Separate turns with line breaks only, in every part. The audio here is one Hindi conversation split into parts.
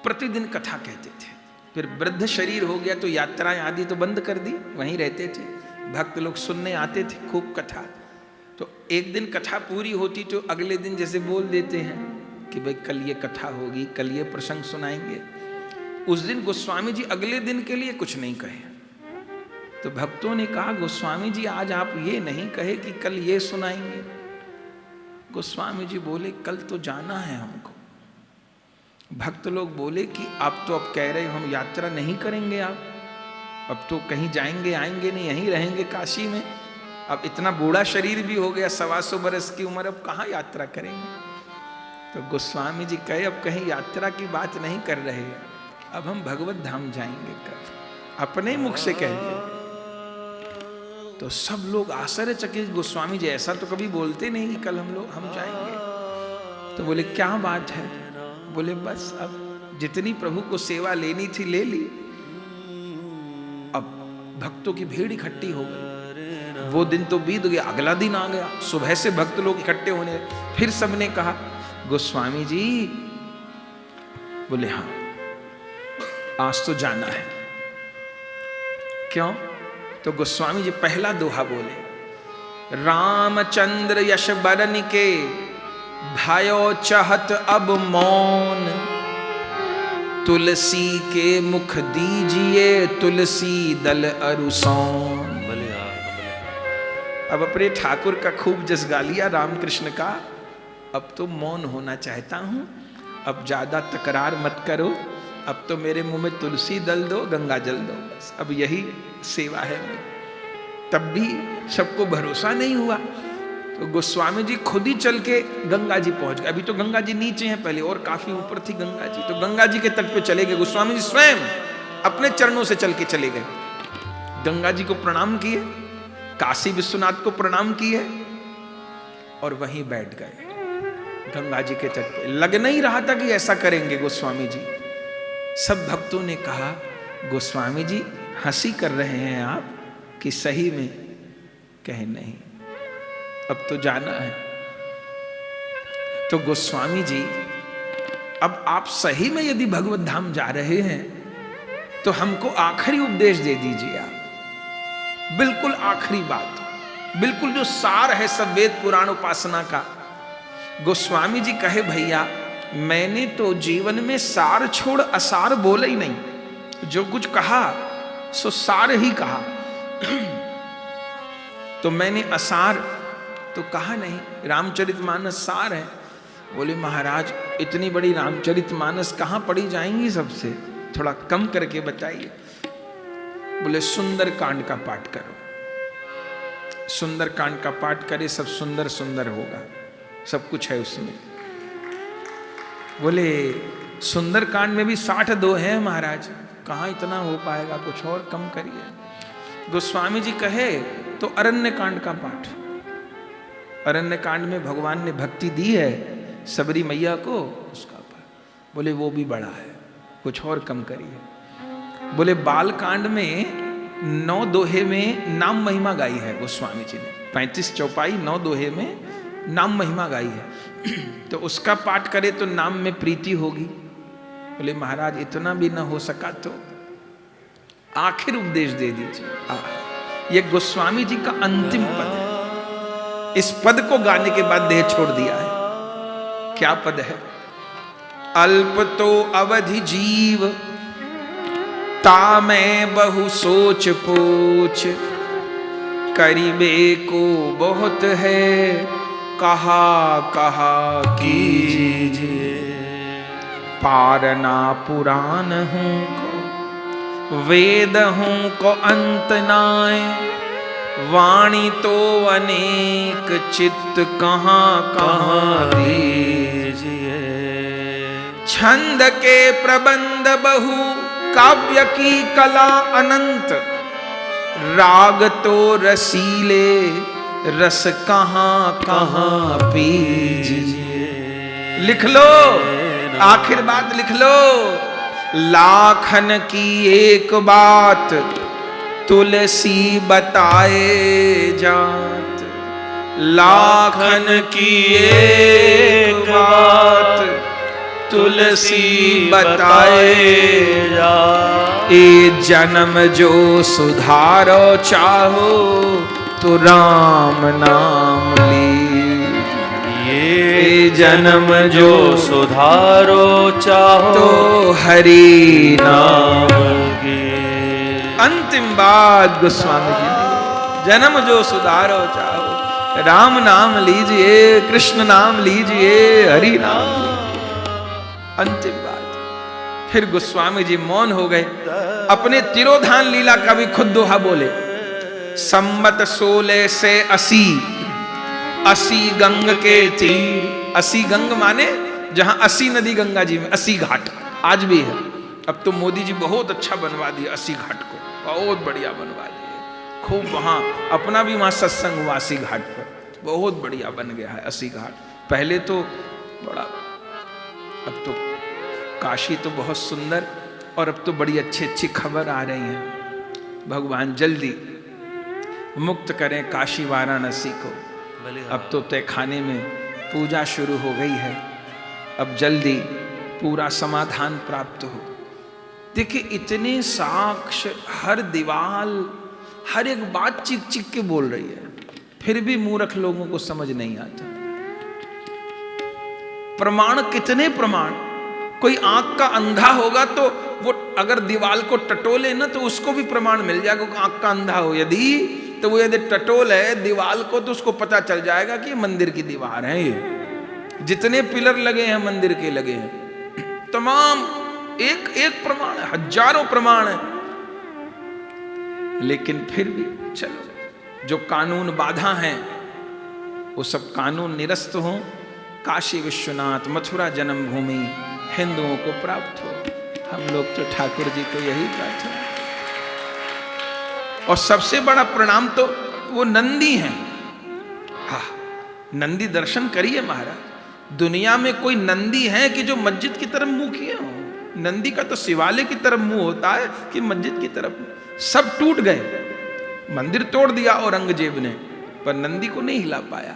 प्रतिदिन कथा कहते थे। फिर वृद्ध शरीर हो गया तो यात्राएं आदि तो बंद कर दी, वहीं रहते थे। भक्त लोग सुनने आते थे खूब कथा। तो एक दिन कथा पूरी होती तो अगले दिन जैसे बोल देते हैं कि भाई कल ये कथा होगी, कल ये प्रसंग सुनाएंगे। उस दिन गोस्वामी जी अगले दिन के लिए कुछ नहीं कहे। तो भक्तों ने कहा गोस्वामी जी आज आप ये नहीं कहे कि कल ये सुनाएंगे। गोस्वामी जी बोले कल तो जाना है हमको। भक्त लोग बोले कि आप तो अब कह रहे हो हम यात्रा नहीं करेंगे, आप अब तो कहीं जाएंगे आएंगे नहीं, यहीं रहेंगे काशी में। अब इतना बूढ़ा शरीर भी हो गया, 125 बरस की उम्र, अब कहाँ यात्रा करेंगे। तो गोस्वामी जी कहे अब कहीं यात्रा की बात नहीं कर रहे हैं, अब हम भगवत धाम जाएंगे कल, अपने ही मुख से कह दिए। तो सब लोग आश्चर्यचकित, गोस्वामी जी ऐसा तो कभी बोलते नहीं कि कल हम जाएंगे। तो बोले क्या बात है। बोले बस अब जितनी प्रभु को सेवा लेनी थी ले ली, अब भक्तों की भीड़ इकट्ठी हो गई। वो दिन तो बीत गया, अगला दिन आ गया, सुबह से भक्त लोग इकट्ठे होने। फिर सबने कहा गोस्वामी जी। बोले हाँ आज तो जाना है। क्यों। तो गोस्वामी जी पहला दोहा बोले, रामचंद्र यश बरन के भयो चहत अब मौन, तुलसी के मुख दीजिए तुलसी दल अरुसौन। अब अपने ठाकुर का खूब जस गा लिया रामकृष्ण का, अब तो मौन होना चाहता हूं, अब ज्यादा तकरार मत करो, अब तो मेरे मुंह में तुलसी दल दो, गंगा जल दो, बस अब यही सेवा है मेरी। तब भी सबको भरोसा नहीं हुआ। तो गोस्वामी जी खुद ही चल के गंगा जी पहुंच गए। अभी तो गंगा जी नीचे हैं, पहले और काफी ऊपर थी गंगा जी। तो गंगा जी के तट पे चले गए गोस्वामी जी, स्वयं अपने चरणों से चल के चले गए। गंगा जी को प्रणाम किए, काशी विश्वनाथ को प्रणाम किए और वहीं बैठ गए गंगा जी के तट पे। लग नहीं रहा था कि ऐसा करेंगे गोस्वामी जी। सब भक्तों ने कहा गोस्वामी जी हंसी कर रहे हैं आप कि सही में। कहे नहीं अब तो जाना है। तो गोस्वामी जी अब आप सही में यदि भगवत धाम जा रहे हैं तो हमको आखिरी उपदेश दे दीजिए आप, बिल्कुल आखिरी बात, बिल्कुल जो सार है सब वेद पुराण उपासना का। गोस्वामी जी कहे भैया मैंने तो जीवन में सार छोड़ असार बोला ही नहीं, जो कुछ कहा सो सार ही कहा। तो मैंने असार तो कहा नहीं, रामचरितमानस सार है। बोले महाराज इतनी बड़ी रामचरितमानस कहाँ पढ़ी जाएंगी सबसे, थोड़ा कम करके बताइए। बोले सुंदर कांड का पाठ करो, सुंदर कांड का पाठ करे सब सुंदर सुंदर होगा, सब कुछ है उसमें। बोले सुंदर कांड में भी 62 हैं महाराज, कहाँ इतना हो पाएगा, कुछ और कम करिए। गोस्वामी जी कहे तो अरण्य कांड का पाठ, अरण्य कांड में भगवान ने भक्ति दी है सबरी मैया को, उसका पाठ। बोले वो भी बड़ा है, कुछ और कम करिए। बोले बाल कांड में 9 दोहे में नाम महिमा गाई है गोस्वामी जी ने, 35 चौपाई 9 दोहे में नाम महिमा गाई है। तो उसका पाठ करे तो नाम में प्रीति होगी। बोले महाराज इतना भी ना हो सका तो आखिर उपदेश दे दीजिए। ये गोस्वामी जी का अंतिम पद है, इस पद को गाने के बाद देह छोड़ दिया है। क्या पद है। अल्प तो अवधि जीव ता मैं बहु सोच पूछ, करीबे को बहुत है कहा कहा कीजिए। पारना पुराण हूँ को वेद हूँ को अंत नाय, वाणी तो अनेक चित्त कहाँ कहाँ दीजिए। छंद के प्रबंध बहु काव्य की कला अनंत, राग तो रसीले रस कहाँ कहाँ पीजिए। लिख लो आखिर बात लिख लो। लाखन की एक बात तुलसी बताए जात, लाखन की एक बात तुलसी बताए जा। ए जन्म जो सुधारो चाहो तो राम नाम ली।
ये जन्म जो सुधारो चाहो
तो हरि नाम
की।
अंतिम बात गोस्वामी जी ने, जन्म जो सुधारो चाहो राम नाम लीजिए, कृष्ण नाम लीजिए, हरि नाम लीजिए। अंतिम बात। फिर गोस्वामी जी मौन हो गए। अपने तिरोधान लीला का भी खुद दोहा बोले। संमत 16 से 80 गंग के तीर। 80 गंग माने जहां 80 नदी गंगा जी में 80 घाट आज भी है। अब तो मोदी जी बहुत अच्छा बनवा दिया 80 घाट को, बहुत बढ़िया बनवा दिया। खूब वहां अपना भी वहां सत्संग हुआ 80 घाट पर, बहुत बढ़िया बन गया है 80 घाट। पहले तो बड़ा, अब तो काशी तो बहुत सुंदर, और अब तो बड़ी अच्छी अच्छी खबर आ रही है। भगवान जल्दी मुक्त करें काशी वाराणसी को। अब तो तहखाने में पूजा शुरू हो गई है, अब जल्दी पूरा समाधान प्राप्त हो। देखिए इतने साक्ष्य, हर दीवाल, हर एक बात चिक चिक के बोल रही है, फिर भी मूर्ख लोगों को समझ नहीं आता। प्रमाण, कितने प्रमाण। कोई आंख का अंधा होगा तो वो अगर दीवाल को टटोले ना तो उसको भी प्रमाण मिल जाएगा। आंख का अंधा हो यदि, तो वो यदि टटोल है दीवाल को तो उसको पता चल जाएगा कि मंदिर की दीवार है। ये जितने पिलर लगे हैं मंदिर के लगे हैं, तमाम एक एक प्रमाण है, हजारों प्रमाण है। लेकिन फिर भी चलो, जो कानून बाधा हैं वो सब कानून निरस्त हो। काशी विश्वनाथ मथुरा जन्मभूमि हिंदुओं को प्राप्त हो। हम लोग तो ठाकुर जी को यही प्रार्थना। और सबसे बड़ा प्रणाम तो वो नंदी हैं। हाँ, नंदी दर्शन करिए महाराज। दुनिया में कोई नंदी है कि जो मस्जिद की तरफ मुंह किए हो? नंदी का तो शिवालय की तरफ मुंह होता है कि मस्जिद की तरफ। सब टूट गए, मंदिर तोड़ दिया औरंगजेब ने, पर नंदी को नहीं हिला पाया।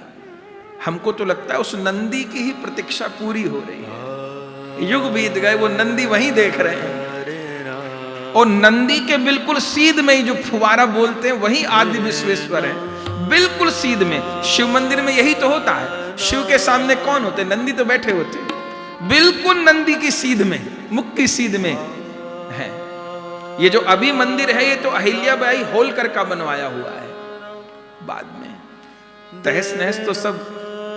हमको तो लगता है उस नंदी की ही प्रतीक्षा पूरी हो रही है। युग बीत गए, वो नंदी वहीं देख रहे हैं। और नंदी के बिल्कुल सीध में ही जो फुवारा बोलते हैं वही आदि विश्वेश्वर है। बिल्कुल सीध में। शिव मंदिर में यही तो होता है। शिव के सामने कौन होते? नंदी तो बैठे होते हैं। बिल्कुल नंदी की सीध में, मुख की सीध में है। ये जो अभी मंदिर है ये तो अहिल्याबाई होलकर का बनवाया हुआ है। बाद में तहस नहस तो सब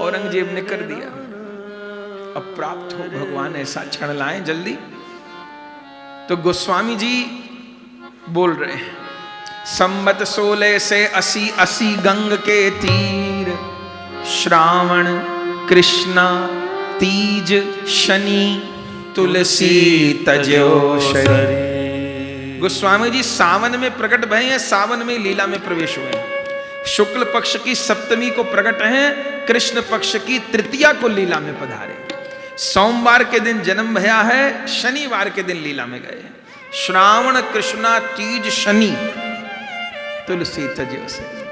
औरंगजेब ने कर दिया। अब प्राप्त हो भगवान, ऐसा क्षण लाएं जल्दी। तो गोस्वामी जी बोल रहे हैं, संवत 16 से 80 गंग के तीर। श्रावण कृष्णा तीज शनि तुलसी तजो शरीर। गोस्वामी जी सावन में प्रकट भय हैं, सावन में लीला में प्रवेश हुए हैं। शुक्ल पक्ष की सप्तमी को प्रकट हैं, कृष्ण पक्ष की तृतीया को लीला में पधारे। सोमवार के दिन जन्म भया है, शनिवार के दिन लीला में गए हैं। श्रावण कृष्णा तीज शनि तुलसी तजो शरीर।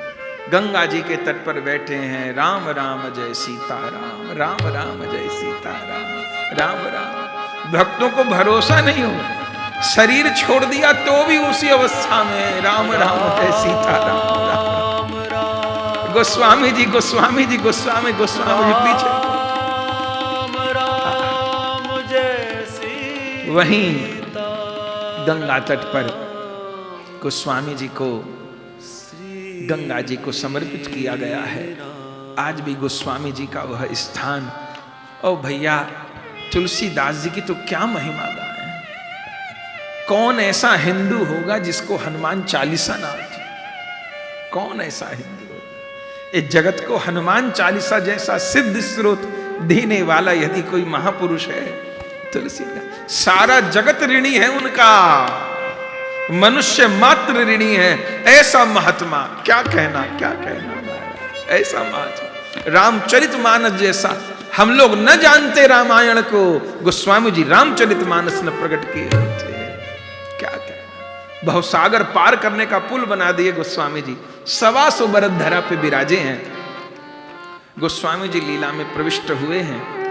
गंगा जी के तट पर बैठे हैं। राम राम जय सीताराम, राम राम जय सीताराम, राम राम। भक्तों को भरोसा नहीं हो, शरीर छोड़ दिया तो भी उसी अवस्था में राम राम जय सीताराम, राम राम। गोस्वामी जी गोस्वामी जी गोस्वामी गोस्वामी जी पीछे। वहीं गंगा तट पर गोस्वामी जी को, गंगा जी को समर्पित किया गया है। आज भी गोस्वामी जी का वह स्थान। ओ भैया, तुलसीदास जी की तो क्या महिमा गाएं। कौन ऐसा हिंदू होगा जिसको हनुमान चालीसा ना आती? कौन ऐसा हिंदू होगा? इस जगत को हनुमान चालीसा जैसा सिद्ध स्रोत देने वाला यदि कोई महापुरुष है, तुलसीदास। सारा जगत ऋणी है उनका, मनुष्य मात्र ऋणी है। ऐसा महात्मा, क्या कहना क्या कहना। ऐसा महात्मा, रामचरितमानस जैसा। हम लोग न जानते रामायण को, गोस्वामी जी रामचरितमानस न प्रकट किए होते। क्या कहना। भवसागर पार करने का पुल बना दिए गोस्वामी जी। 125 बरस धरा पे विराजे हैं। गोस्वामी जी लीला में प्रविष्ट हुए हैं।